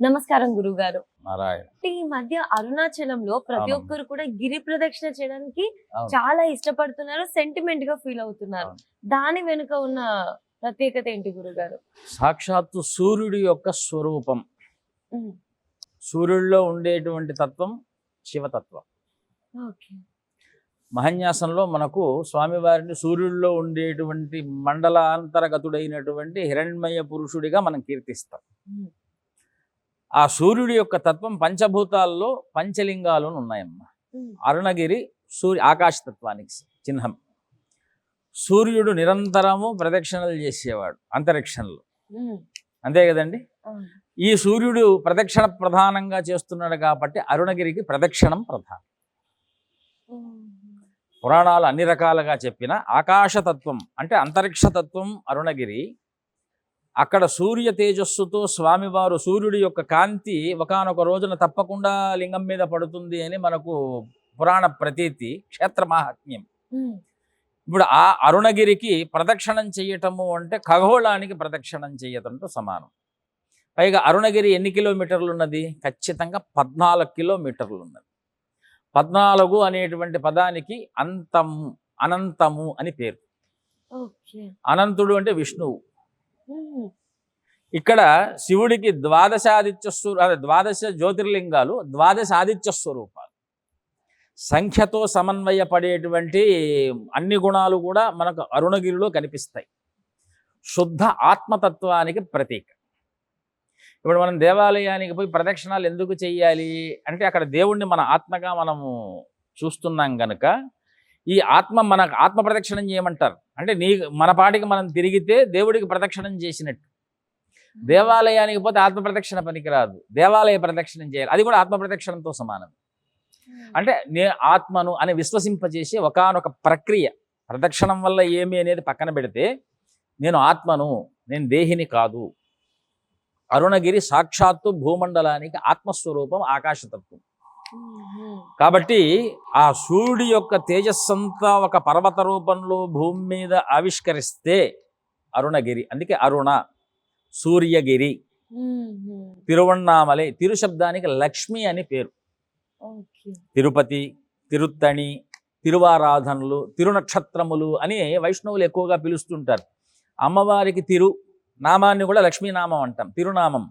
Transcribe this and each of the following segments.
నమస్కారం గురుగారు. నారాయణ. ఈ మధ్య అరుణాచలంలో ప్రతి అవునమ్మా. ఒక్కరు కూడా గిరి ప్రదక్షిణ చేయడానికి అవును. చాలా ఇష్టపడుతున్నారు. సెంటిమెంట్ గా ఫీల్ అవుతున్నారు. అవును. దాని వెనుక ఉన్న ప్రత్యేకత ఏంటి గురుగారు? సాక్షాత్తు సూర్యుడి యొక్క స్వరూపం. హ్మ్. సూర్యుడిలో ఉండేటువంటి తత్వం శివతత్వం. ఓకే. మహన్యాసంలో మనకు స్వామివారిని సూర్యుడిలో ఉండేటువంటి మండలాంతర్గతుడైనటువంటి హిరణ్మయ పురుషుడిగా మనం కీర్తిస్తాం. హ్మ్. ఆ సూర్యుడి యొక్క తత్వం పంచభూతాల్లో పంచలింగాలు ఉన్నాయమ్మా. హ్మ్. అరుణగిరి ఆకాశతత్వానికి చిహ్నం. సూర్యుడు నిరంతరము ప్రదక్షిణలు చేసేవాడు అంతరిక్షంలో, హ్మ్. అంతే కదండి. అవును. ఈ సూర్యుడు ప్రదక్షిణ ప్రధానంగా చేస్తున్నాడు కాబట్టి అరుణగిరికి ప్రదక్షిణం ప్రధానం. హ్మ్. పురాణాలు అన్ని రకాలుగా చెప్పిన ఆకాశతత్వం అంటే అంతరిక్షతత్వం అరుణగిరి. అక్కడ సూర్య తేజస్సుతో స్వామివారు సూర్యుడి యొక్క కాంతి ఒకానొక రోజున తప్పకుండా లింగం మీద పడుతుంది అని మనకు పురాణ ప్రతీతి, క్షేత్ర మాహాత్మ్యం. హ్మ్. ఇప్పుడు ఆ అరుణగిరికి ప్రదక్షిణం చేయటము అంటే ఖగోళానికి ప్రదక్షిణం చేయటంతో సమానం. పైగా అరుణగిరి ఎన్ని కిలోమీటర్లు ఉన్నది? ఖచ్చితంగా 14 కిలోమీటర్లు ఉన్నది. 14 అనేటువంటి పదానికి అంతము, అనంతము అని పేరు. ఓకే. అనంతుడు అంటే విష్ణువు. హ్మ్. ఇక్కడ శివుడికి ద్వాదశ జ్యోతిర్లింగాలు 12 ఆదిత్య స్వరూపాలు. సంఖ్యతో సమన్వయపడేటువంటి అన్ని గుణాలు కూడా మనకు అరుణగిరిలో కనిపిస్తాయి. శుద్ధ ఆత్మతత్వానికి ప్రతీక. ఇప్పుడు మనం దేవాలయానికి పోయి ప్రదక్షిణాలు ఎందుకు చెయ్యాలి అంటే అక్కడ దేవుణ్ణి మన ఆత్మగా మనము చూస్తున్నాం గనక ఈ మన ఆత్మ ప్రదక్షిణం చేయమంటారు. అంటే మన పాటికి మనం తిరిగితే దేవుడికి ప్రదక్షిణం చేసినట్టు. దేవాలయానికి పోతే ఆత్మ ప్రదక్షిణ పనికిరాదు, దేవాలయ ప్రదక్షిణం చేయాలి. అది కూడా ఆత్మ ప్రదక్షిణంతో సమానం. అంటే నేను ఆత్మను అని విశ్వసింపజేసే ఒకానొక ప్రక్రియ. ప్రదక్షిణం వల్ల ఏమి అనేది పక్కన పెడితే నేను ఆత్మను, నేను దేహిని కాదు. అరుణగిరి సాక్షాత్తు భూమండలానికి ఆత్మస్వరూపం, ఆకాశతత్వం. కాబట్టి ఆ సూర్యుడి యొక్క తేజస్సంతా ఒక పర్వత రూపంలో భూమి మీద ఆవిష్కరిస్తే అరుణగిరి. అందుకే అరుణ, సూర్యగిరి, తిరువణ్ణామలై. తిరు శబ్దానికి లక్ష్మి అని పేరు. తిరుపతి, తిరుత్తణి, తిరువారాధనలు, తిరునక్షత్రములు అని వైష్ణవులు ఎక్కువగా పిలుస్తుంటారు. అమ్మవారికి తిరు నామాన్ని కూడా లక్ష్మీనామం అంటాం, తిరునామం.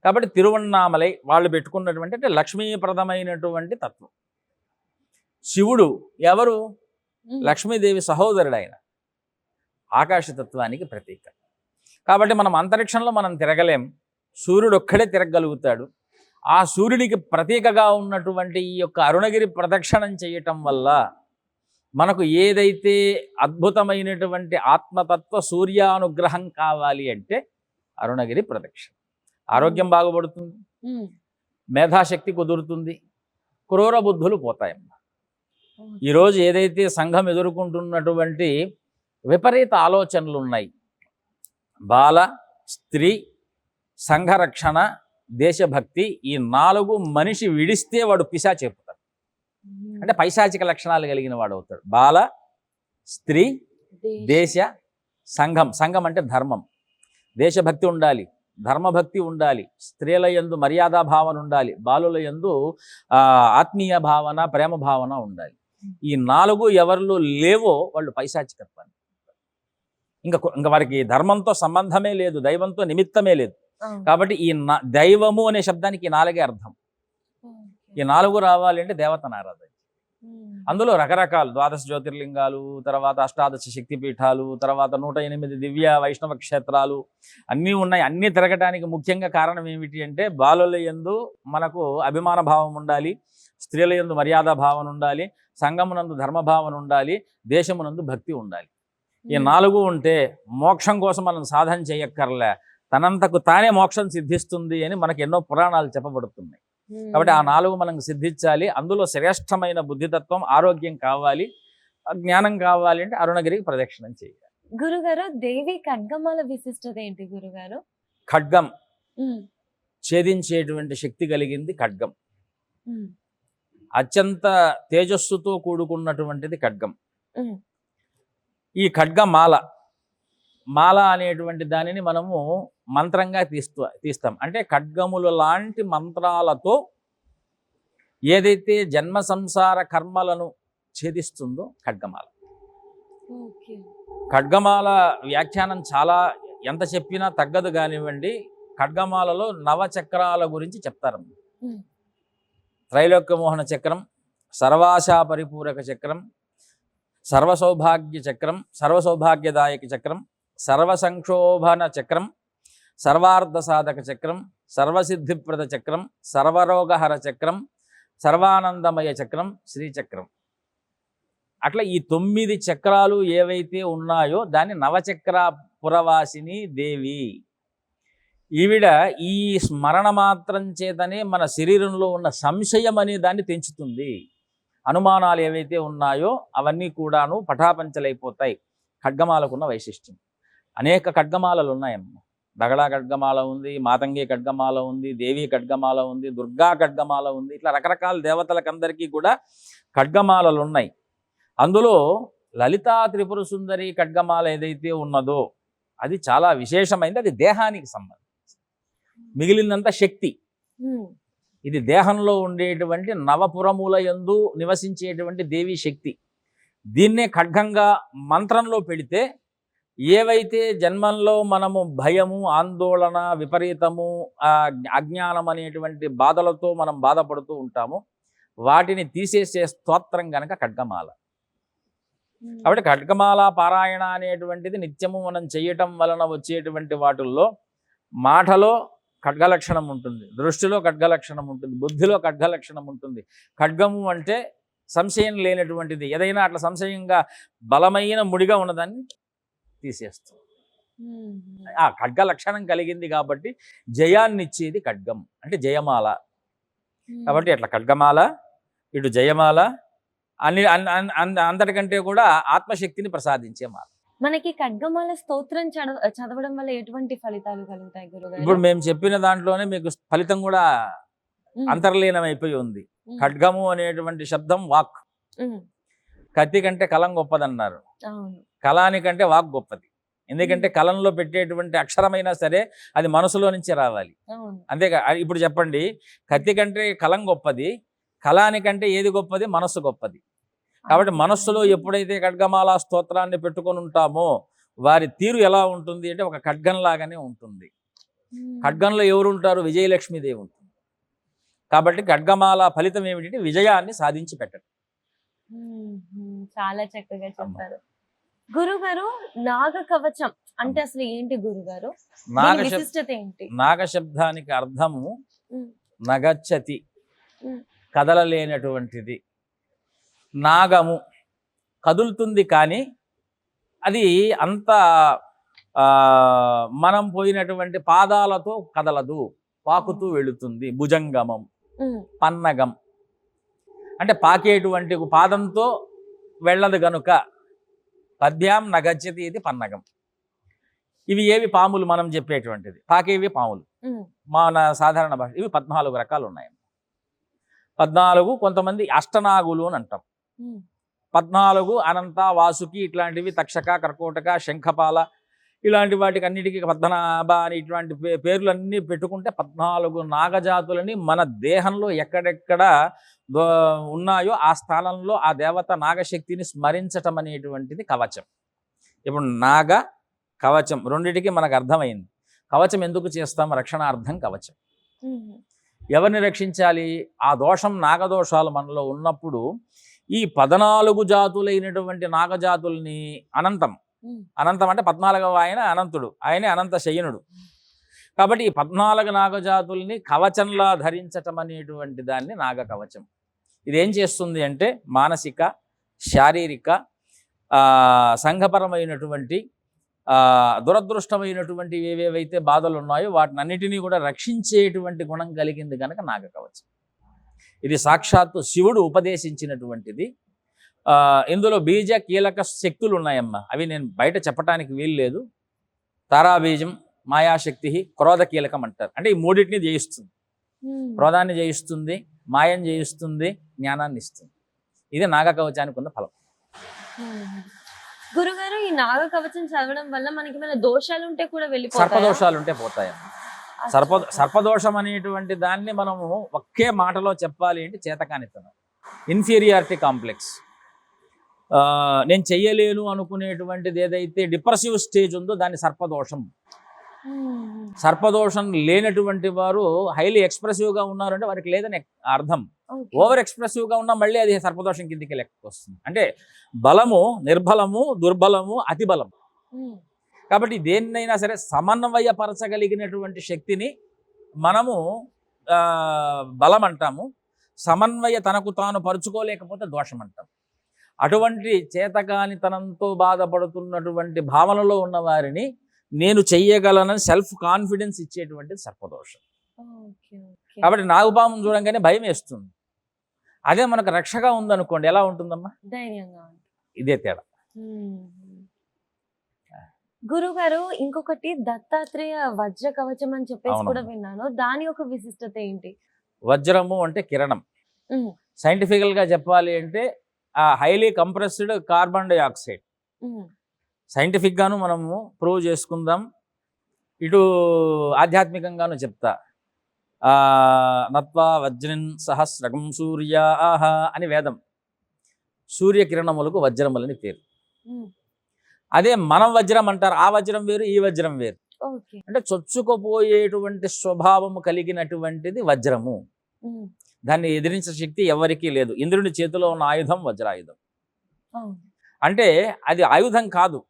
కాబట్టి తిరువణ్ణామలై వాళ్ళు పెట్టుకున్నటువంటి అంటే లక్ష్మీప్రదమైనటువంటి తత్వం. శివుడు ఎవరు? లక్ష్మీదేవి సహోదరుడు. ఆయన ఆకాశతత్వానికి ప్రతీక. కాబట్టి మనం అంతరిక్షంలో మనం తిరగలేం, సూర్యుడు ఒక్కడే తిరగగలుగుతాడు. ఆ సూర్యుడికి ప్రతీకగా ఉన్నటువంటి ఈ యొక్క అరుణగిరి ప్రదక్షిణం చేయటం వల్ల మనకు ఏదైతే అద్భుతమైనటువంటి ఆత్మతత్వ సూర్యానుగ్రహం కావాలి అంటే అరుణగిరి ప్రదక్షిణ. ఆరోగ్యం బాగుపడుతుంది, మేధాశక్తి కుదురుతుంది, క్రూర బుద్ధులు పోతాయమ్మా. ఈరోజు ఏదైతే సంఘం ఎదుర్కొంటున్నటువంటి విపరీత ఆలోచనలు ఉన్నాయి, బాల, స్త్రీ, సంఘరక్షణ, దేశభక్తి, ఈ 4 మనిషి విడిస్తే వాడు పిశాచి చెప్పుతాడు. అంటే పైశాచిక లక్షణాలు కలిగిన వాడు అవుతాడు. బాల, స్త్రీ, దేశ, సంఘం. సంఘం అంటే ధర్మం. దేశభక్తి ఉండాలి, ధర్మభక్తి ఉండాలి, స్త్రీల యందు మర్యాదా భావన ఉండాలి, బాలుల యందు ఆత్మీయ భావన, ప్రేమ భావన ఉండాలి. ఈ 4 ఎవరిలో లేవో వాళ్ళు పైశాచికత్వాన్ని. ఇంకా వారికి ధర్మంతో సంబంధమే లేదు, దైవంతో నిమిత్తమే లేదు. కాబట్టి ఈ దైవము అనే శబ్దానికి 4 అర్థం. ఈ 4 రావాలి అంటే దేవతను ఆరాధన. అందులో రకరకాలు 12 జ్యోతిర్లింగాలు, తర్వాత 18 శక్తిపీఠాలు, తర్వాత 108 దివ్య వైష్ణవ క్షేత్రాలు అన్నీ ఉన్నాయి. అన్నీ తిరగటానికి ముఖ్యంగా కారణం ఏమిటి అంటే బాలుల యందు మనకు అభిమాన భావం ఉండాలి, స్త్రీల యందు మర్యాద భావన ఉండాలి, సంఘమునందు ధర్మభావన ఉండాలి, దేశమునందు భక్తి ఉండాలి. ఈ 4 ఉంటే మోక్షం కోసం మనం సాధన చేయక్కర్లే, తనంతకు తానే మోక్షం సిద్ధిస్తుంది అని మనకు ఎన్నో పురాణాలు చెప్పబడుతున్నాయి. కాబట్టి ఆ 4 మనం సిద్ధించాలి. అందులో శ్రేష్టమైన బుద్ధితత్వం, ఆరోగ్యం కావాలి, జ్ఞానం కావాలి అంటే అరుణగిరికి ప్రదక్షిణం చేయాలి. గురుగారు, దేవి ఖడ్గమాల విశిష్టత ఏంటి గురుగారు? ఖడ్గం ఛేదించేటువంటి శక్తి కలిగింది ఖడ్గం. అత్యంత తేజస్సుతో కూడుకున్నటువంటిది ఖడ్గం. ఈ ఖడ్గమాల మాల అనేటువంటి దానిని మనము మంత్రంగా తీస్తాం. అంటే ఖడ్గములు లాంటి మంత్రాలతో ఏదైతే జన్మ సంసార కర్మలను ఛేదిస్తుందో ఖడ్గమాల. ఓకే. ఖడ్గమాల వ్యాఖ్యానం చాలా ఎంత చెప్పినా తగ్గదు కానివ్వండి. ఖడ్గమాలలో నవచక్రాల గురించి చెప్తారు. త్రైలోక్యమోహన చక్రం, సర్వాశా పరిపూరక చక్రం, సర్వసౌభాగ్య చక్రం, సర్వసౌభాగ్యదాయక చక్రం, సర్వసంక్షోభన చక్రం, సర్వార్థ సాధక చక్రం, సర్వసిద్ధిప్రద చక్రం, సర్వరోగహర చక్రం, సర్వానందమయ చక్రం, శ్రీచక్రం. అట్లా ఈ 9 చక్రాలు ఏవైతే ఉన్నాయో దాన్ని నవచక్ర పురవాసిని దేవి. ఈవిడ ఈ స్మరణ మాత్రం చేతనే మన శరీరంలో ఉన్న సంశయం అనే దాన్ని తెంచుతుంది. అనుమానాలు ఏవైతే ఉన్నాయో అవన్నీ కూడాను పటాపంచలైపోతాయి. ఖడ్గమాలకున్న వైశిష్ట్యం. అనేక ఖడ్గమాలలు ఉన్నాయమ్మ. దగడా ఖడ్గమాల ఉంది, మాతంగి ఖడ్గమాల ఉంది, దేవి ఖడ్గమాల ఉంది, దుర్గా ఖడ్గమాల ఉంది. ఇట్లా రకరకాల దేవతలకందరికీ కూడా ఖడ్గమాలలు ఉన్నాయి. అందులో లలితా త్రిపుర సుందరి ఖడ్గమాల ఏదైతే ఉన్నదో అది చాలా విశేషమైంది. అది దేహానికి సంబంధించి, మిగిలినంత శక్తి. ఇది దేహంలో ఉండేటువంటి నవపురముల యందు నివసించేటువంటి దేవి శక్తి. దీన్నే ఖడ్గంగా మంత్రంలో పెడితే ఏవైతే జన్మంలో మనము భయము, ఆందోళన, విపరీతము, అజ్ఞానం అనేటువంటి బాధలతో మనం బాధపడుతూ ఉంటామో వాటిని తీసేసే స్తోత్రం గనక ఖడ్గమాల. కాబట్టి ఖడ్గమాల పారాయణ అనేటువంటిది నిత్యము మనం చేయటం వలన వచ్చేటువంటి వాటిల్లో మాటలో ఖడ్గలక్షణం ఉంటుంది, దృష్టిలో ఖడ్గలక్షణం ఉంటుంది, బుద్ధిలో ఖడ్గలక్షణం ఉంటుంది. ఖడ్గము అంటే సంశయం లేనటువంటిది. ఏదైనా అట్లా సంశయంగా బలమైన ముడిగా ఉన్నదాన్ని తీసేస్తుంది. ఆ ఖడ్గ లక్షణం కలిగింది కాబట్టి జయాన్ని ఇచ్చేది ఖడ్గం, అంటే జయమాల. కాబట్టి అట్లా ఖడ్గమాల, ఇటు జయమాల, అంతటికంటే కూడా ఆత్మశక్తిని ప్రసాదించే మాల. మనకి ఖడ్గమాల స్తోత్రం చదవడం వల్ల ఎటువంటి ఫలితాలు కలుగుతాయి గురుగారు? ఇప్పుడు మేము చెప్పిన దాంట్లోనే మీకు ఫలితం కూడా అంతర్లీనం అయిపోయి ఉంది. ఖడ్గము అనేటువంటి శబ్దం వాక్. కత్తి కంటే కలం గొప్పదన్నారు. కలానికంటే వాక్ గొప్పది. ఎందుకంటే కలంలో పెట్టేటువంటి అక్షరమైనా సరే అది మనసులో నుంచి రావాలి. అంతేగా. ఇప్పుడు చెప్పండి, కత్తి కంటే కలం గొప్పది, కలానికంటే ఏది గొప్పది? మనస్సు గొప్పది. కాబట్టి మనస్సులో ఎప్పుడైతే ఖడ్గమాల స్తోత్రాన్ని పెట్టుకొని ఉంటామో వారి తీరు ఎలా ఉంటుంది అంటే ఒక ఖడ్గం లాగానే ఉంటుంది. ఖడ్గంలో ఎవరు ఉంటారు? విజయలక్ష్మీదేవి ఉంటుంది. కాబట్టి ఖడ్గమాల ఫలితం ఏమిటంటే విజయాన్ని సాధించి పెట్టడం. చాలా చక్కగా చెప్పారు గురుగారు. నాగ కవచం అంటే అసలు ఏంటి గురుగారు? విశిష్టత ఏంటి? నాగ శబ్దానికి అర్థము నగచ్చతి, కదలలేనటువంటిది. నాగము కదులుతుంది కానీ అది అంత మనం పోయినటువంటి పాదాలతో కదలదు, పాకుతూ వెళుతుంది. భుజంగమం, పన్నగం అంటే పాకేటువంటి పాదంతో వెళ్ళదు గనుక పద్యాం నగచ్చతి, ఇది పన్నగం. ఇవి ఏవి? పాములు. మనం చెప్పేటువంటిది పాకేవి పాములు. మన సాధారణ భాష ఇవి 14 రకాలు ఉన్నాయి. 14, కొంతమంది అష్టనాగులు అని అంటాం. 14 అనంత, వాసుకి ఇట్లాంటివి, తక్షక, కర్కోటక, శంఖపాల ఇలాంటి వాటికి అన్నిటికీ పద్మనాభ అని ఇటువంటి పేర్లన్నీ పెట్టుకుంటే 14 నాగజాతులని మన దేహంలో ఎక్కడెక్కడ ఉన్నాయో ఆ స్థానంలో ఆ దేవత నాగశక్తిని స్మరించటం అనేటువంటిది కవచం. ఇప్పుడు నాగ కవచం రెండిటికి మనకు అర్థమైంది. కవచం ఎందుకు చేస్తాం? రక్షణార్థం కవచం. ఎవరిని రక్షించాలి? ఆ దోషం, నాగదోషాలు మనలో ఉన్నప్పుడు ఈ 14 జాతులైనటువంటి నాగజాతుల్ని అనంతం అంటే 14వ ఆయన అనంతుడు, ఆయనే అనంత శయనుడు. కాబట్టి ఈ 14 నాగజాతుల్ని కవచంలా ధరించటం అనేటువంటి దాన్ని నాగ కవచం. ఇదేం చేస్తుంది అంటే మానసిక, శారీరక, సంఘపరమైనటువంటి దురదృష్టమైనటువంటి ఏవేవైతే బాధలు ఉన్నాయో వాటిని అన్నిటినీ కూడా రక్షించేటువంటి గుణం కలిగింది కనుక నాగ కవచం. ఇది సాక్షాత్తు శివుడు ఉపదేశించినటువంటిది. ఇందులో బీజ కీలక శక్తులు ఉన్నాయమ్మా. అవి నేను బయట చెప్పడానికి వీలు లేదు. తారాబీజం, మాయాశక్తి, క్రోధ కీలకం అంటారు. అంటే ఈ మూడింటిని జయిస్తుంది. క్రోధాన్ని జయిస్తుంది, మాయం జయిస్తుంది, జ్ఞానాన్ని ఇస్తుంది. ఇది నాగ కవచానికి ఉన్న ఫలం. గురుగారు ఈ నాగ కవచం చదవడం వల్ల మనకి ఏమైనా దోషాలు ఉంటే కూడా వెళ్ళిపోతాయా? సర్పదోషాలు ఉంటే పోతాయమ్మా. అచ్చా. సర్పదోషం అనేటువంటి దాన్ని మనము ఒకే మాటలో చెప్పాలి అంటే చేతకానితనం, ఇన్ఫీరియారిటీ కాంప్లెక్స్. నేను చెయ్యలేను అనుకునేటువంటిది ఏదైతే డిప్రెసివ్ స్టేజ్ ఉందో దాన్ని సర్పదోషం. మ్మ్. సర్పదోషం లేనటువంటి వారు హైలీ ఎక్స్ప్రెసివ్గా ఉన్నారంటే వారికి లేదని అర్థం. ఓకే. ఓవర్ ఎక్స్ప్రెసివ్గా ఉన్నా మళ్ళీ అది సర్పదోషం కిందికి లెక్క వస్తుంది. అంటే బలము, నిర్బలము, దుర్బలము, అతి బలం. మ్మ్. కాబట్టి దేన్నైనా సరే సమన్వయపరచగలిగినటువంటి శక్తిని మనము బలం అంటాము. సమన్వయ తనకు తాను పరుచుకోలేకపోతే దోషం అంటాం. అటువంటి చేతకానితనంతో బాధపడుతున్నటువంటి భావనలో ఉన్న వారిని నేను చెయ్యగలనని సెల్ఫ్ కాన్ఫిడెన్స్ ఇచ్చేటువంటి సర్పదోషం. Okay, okay. కాబట్టి నాగుపాము చూడంగానే భయం వేస్తుంది. అదే మనకు రక్షగా ఉందనుకోండి, ఎలా ఉంటుందమ్మా? ధైర్యంగా ఉంది. ఇదే తేడా. గురుగారు ఇంకొకటి దత్తాత్రేయ వజ్ర కవచం అని చెప్పేసి అవునమ్మా. కూడా విన్నాను. దాని యొక్క విశిష్టత ఏంటి? వజ్రము అంటే కిరణం. మ్మ్. సైంటిఫికల్గా చెప్పాలి అంటే ఆ హైలీ కంప్రెస్డ్ కార్బన్ డైఆక్సైడ్. మ్మ్. సైంటిఫిక్గాను మనము ప్రూవ్ చేసుకుందాం, ఇటు ఆధ్యాత్మికంగాను చెప్తా. నత్వా వజ్రన్ సహస్రకం సూర్యాహ అని వేదం. సూర్యకిరణములకు వజ్రములని పేరు. మ్మ్. అదే మనం వజ్రం అంటారు. ఆ వజ్రం వేరు, ఈ వజ్రం వేరు. ఓకే. అంటే చొచ్చుకుపోయేటువంటి స్వభావము కలిగినటువంటిది వజ్రము. మ్మ్. దాన్ని ఎదిరించే శక్తి ఎవరికీ లేదు. ఇంద్రుని చేతిలో ఉన్న ఆయుధం వజ్రాయుధం. అవును. అంటే అది ఆయుధం కాదు,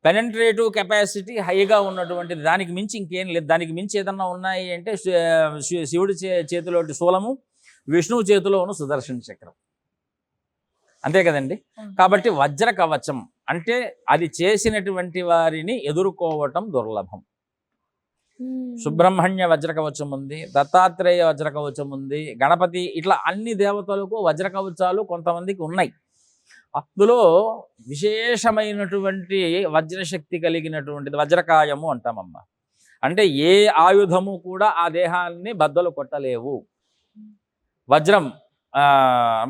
పెనెంట్రేటివ్ కెపాసిటీ హైగా ఉన్నటువంటిది. దానికి మించి ఇంకేం లేదు. దానికి మించి ఏదన్నా ఉన్నాయి అంటే శివుడి చేతిలో శూలము, విష్ణువు చేతిలో ఉన్న సుదర్శన చక్రం, అంతే కదండి. అవును. కాబట్టి వజ్ర కవచం అంటే అది చేసినటువంటి వారిని ఎదుర్కోవటం దుర్లభం. మ్మ్. సుబ్రహ్మణ్య వజ్ర కవచం ఉంది, దత్తాత్రేయ వజ్ర కవచం ఉంది, గణపతి, ఇట్లా అన్ని దేవతలకు వజ్ర కవచాలు కొంతమందికి ఉన్నాయి. అందులో విశేషమైనటువంటి వజ్రశక్తి కలిగినటువంటిది వజ్రకాయము అంటామమ్మా. అంటే ఏ ఆయుధము కూడా ఆ దేహాన్ని బద్దలు కొట్టలేవు. వజ్రం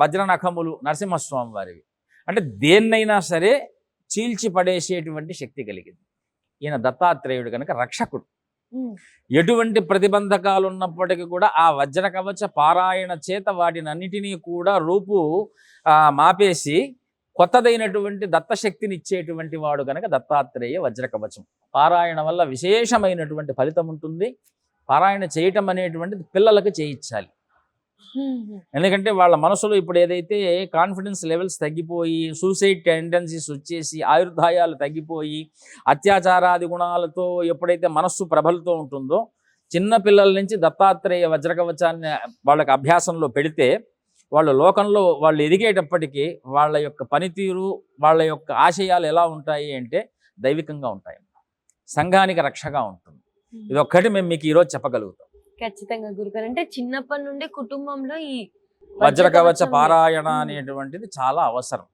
వజ్రనఖములు నరసింహస్వామి వారివి. అంటే దేన్నైనా సరే చీల్చి పడేసేటువంటి శక్తి కలిగింది. ఈయన దత్తాత్రేయుడు కనుక రక్షకుడు. మ్మ్. ఎటువంటి ప్రతిబంధకాలు ఉన్నప్పటికీ కూడా ఆ వజ్ర కవచ పారాయణ చేత వాటినన్నిటినీ కూడా రూపు మాపేసి కొత్తదైనటువంటి దత్తశక్తిని ఇచ్చేటువంటి వాడు కనుక దత్తాత్రేయ వజ్ర కవచం. పారాయణ వల్ల విశేషమైనటువంటి ఫలితం ఉంటుంది. పారాయణ చేయటం అనేటువంటిది పిల్లలకు చేయించాలి. మ్మ్. ఎందుకంటే వాళ్ళ మనసులో ఇప్పుడు ఏదైతే కాన్ఫిడెన్స్ లెవెల్స్ తగ్గిపోయి, సూసైడ్ టెండెన్సీస్ వచ్చేసి, ఆయుర్దాయాలు తగ్గిపోయి, అత్యాచారాది గుణాలతో ఎప్పుడైతే మనస్సు ప్రబలుతూ ఉంటుందో, చిన్న పిల్లల నుంచి దత్తాత్రేయ వజ్రకవచాన్ని వాళ్ళకి అభ్యాసంలో పెడితే వాళ్ళు లోకంలో వాళ్ళు ఎదిగేటప్పటికీ వాళ్ళ యొక్క పనితీరు, వాళ్ళ యొక్క ఆశయాలు ఎలా ఉంటాయి అంటే దైవికంగా ఉంటాయి. సంఘానికి రక్షగా ఉంటుంది. ఇదొక్కటి మేము మీకు ఈరోజు చెప్పగలుగుతాం. ఖచ్చితంగా గురుగారు. అంటే చిన్నప్పటి నుండి కుటుంబంలో ఈ వజ్ర కవచ కవచం- పారాయణ మ్మ్. అనేటువంటిది చాలా అవసరం.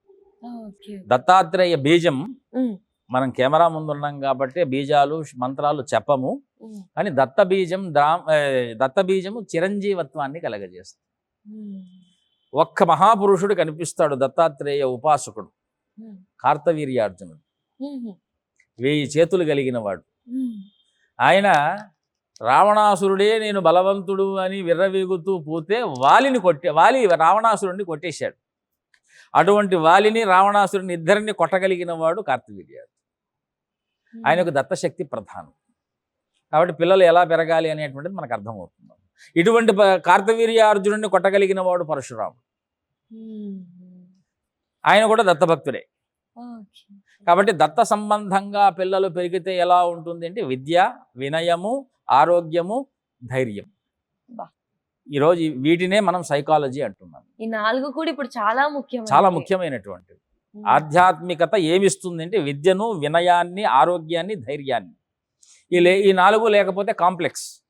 ఓకే. దత్తాత్రేయ బీజం మ్మ్. మనం కెమెరా ముందు ఉన్నాం కాబట్టి బీజాలు మంత్రాలు చెప్పము, మ్మ్. కానీ దత్త బీజము చిరంజీవత్వాన్ని కలగజేస్తుంది. మ్మ్. ఒక్క మహాపురుషుడు కనిపిస్తాడు, దత్తాత్రేయ ఉపాసకుడు, మ్మ్. కార్తవీర్యార్జునుడు. మ్మ్. 1000 చేతులు కలిగిన వాడు. మ్మ్. ఆయన రావణాసురుడే నేను బలవంతుడు అని విర్రవీగుతూ పోతే వాలి రావణాసురుడిని కొట్టేశాడు. అటువంటి వాలిని, రావణాసురుని ఇద్దరిని కొట్టగలిగిన వాడు కార్తవీర్యార్జునుడు. ఆయనకు దత్తశక్తి ప్రధానం. కాబట్టి పిల్లలు ఎలా పెరగాలి అనేటువంటిది మనకు అర్థమవుతుంది. ఇటువంటి కార్తవీర్యార్జునుడిని కొట్టగలిగిన వాడు పరశురాముడు. మ్మ్. ఆయన కూడా దత్తభక్తుడే. ఓకే. కాబట్టి దత్త సంబంధంగా పిల్లలు పెరిగితే ఎలా ఉంటుంది అంటే విద్య, వినయము, ఆరోగ్యము, ధైర్యం. బా. ఈరోజు వీటినే మనం సైకాలజీ అంటున్నాం. ఈ 4 కూడా ఇప్పుడు చాలా ముఖ్యం. చాలా ముఖ్యమైనటువంటివి. ఆధ్యాత్మికత ఏమిస్తుంది అంటే విద్యను, వినయాన్ని, ఆరోగ్యాన్ని, ధైర్యాన్ని. ఈ 4 లేకపోతే కాంప్లెక్స్.